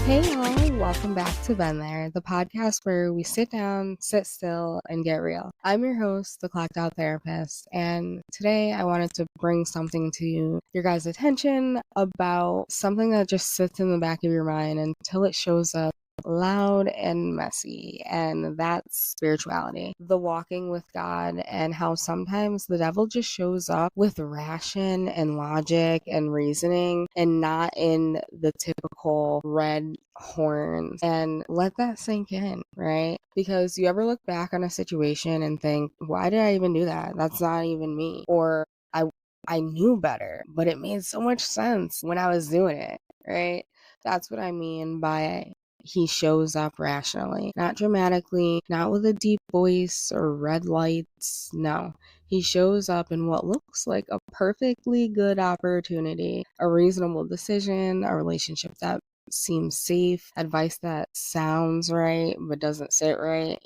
Hey y'all, welcome back to Been There, the podcast where we sit down, sit still, and get real. I'm your host, the Clocked Out Therapist, and today I wanted to bring something to your guys' attention about something that just sits in the back of your mind until it shows up loud and messy, and that's spirituality, the walking with God, and how sometimes the devil just shows up with ration and logic and reasoning and not in the typical red horns. And let that sink in, right? Because you ever look back on a situation and think, why did I even do that? That's not even me. Or I knew better, but it made so much sense when I was doing it, right? That's what I mean by he shows up rationally, not dramatically, not with a deep voice or red lights. No, he shows up in what looks like a perfectly good opportunity, a reasonable decision, a relationship that seems safe, advice that sounds right but doesn't sit right,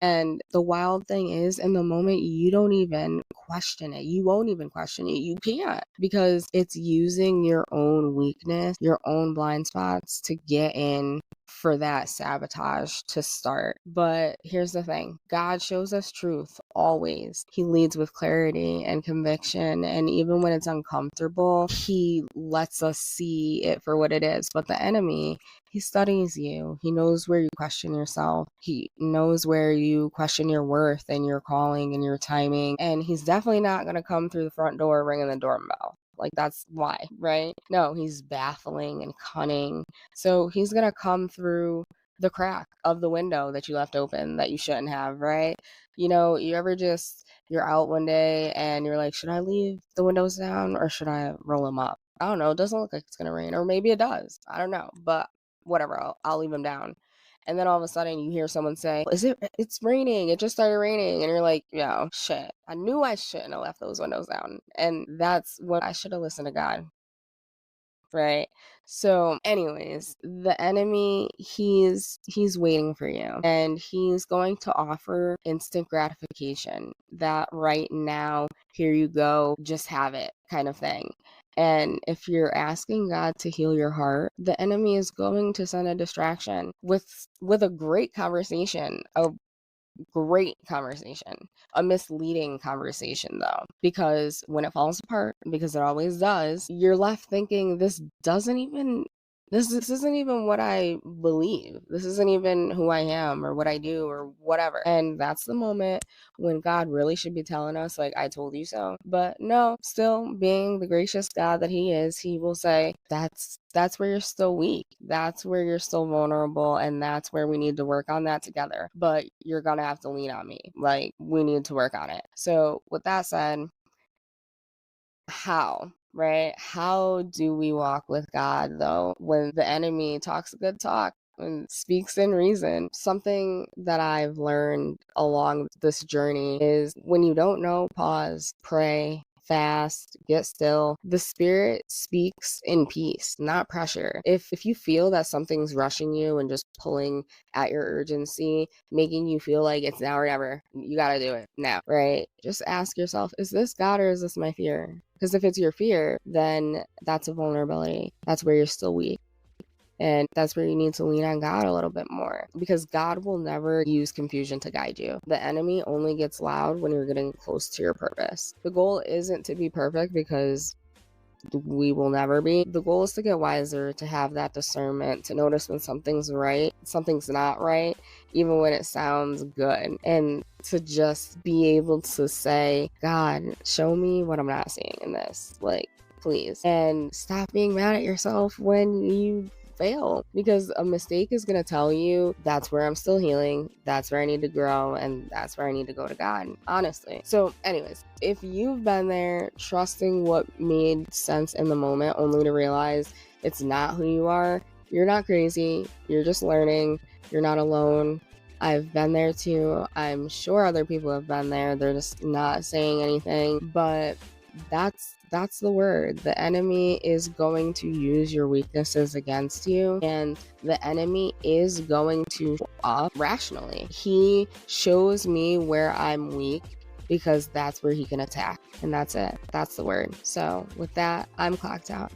And the wild thing is, in the moment, you don't even question it. You won't even question it. You can't, because it's using your own weakness, your own blind spots to get in for that sabotage to start. But here's the thing, God shows us truth always. He leads with clarity and conviction, and even when it's uncomfortable, he lets us see it for what it is. But the enemy, he studies you. He knows where you question yourself. He knows where you question your worth and your calling and your timing. And he's definitely not going to come through the front door ringing the doorbell. Like, that's why, right? No, he's baffling and cunning. So he's going to come through the crack of the window that you left open that you shouldn't have, right? You ever you're out one day and you're like, should I leave the windows down or should I roll them up? I don't know. It doesn't look like it's going to rain, or maybe it does. I don't know. But whatever, I'll leave them down. And then all of a sudden you hear someone say, it's raining, it just started raining. And you're like, yo, shit, I knew I shouldn't have left those windows down. And that's when I should have listened to God, right? So anyways, the enemy, he's waiting for you, and he's going to offer instant gratification, that right now, here you go, just have it kind of thing. And if you're asking God to heal your heart, the enemy is going to send a distraction with a great conversation, a misleading conversation though, because when it falls apart, because it always does, you're left thinking, this isn't even what I believe. This isn't even who I am or what I do or whatever. And that's the moment when God really should be telling us, like, I told you so. But no, still being the gracious God that he is, he will say, that's where you're still weak. That's where you're still vulnerable. And that's where we need to work on that together. But you're going to have to lean on me. Like, we need to work on it. So with that said, how? Right? How do we walk with God though when the enemy talks a good talk and speaks in reason? Something that I've learned along this journey is, when you don't know, pause, pray, fast, get still. The spirit speaks in peace, not pressure. If you feel that something's rushing you and just pulling at your urgency, making you feel like it's now or never, you got to do it now, right? Just ask yourself, is this God or is this my fear? Because if it's your fear, then that's a vulnerability. That's where you're still weak. And that's where you need to lean on God a little bit more, because God will never use confusion to guide you. The enemy only gets loud when you're getting close to your purpose. The goal isn't to be perfect, because we will never be. The goal is to get wiser, to have that discernment, to notice when something's right, something's not right, even when it sounds good, and to just be able to say, God, show me what I'm not seeing in this, like, please. And stop being mad at yourself when you fail, because a mistake is going to tell you, that's where I'm still healing, that's where I need to grow, and that's where I need to go to God, honestly. So anyways, if you've been there trusting what made sense in the moment only to realize it's not who you are, you're not crazy, you're just learning, you're not alone. I've been there too. I'm sure other people have been there. They're just not saying anything, but that's the word. The enemy is going to use your weaknesses against you, and the enemy is going to show up rationally. He shows me where I'm weak, because that's where he can attack, and that's it. That's the word. So with that, I'm clocked out.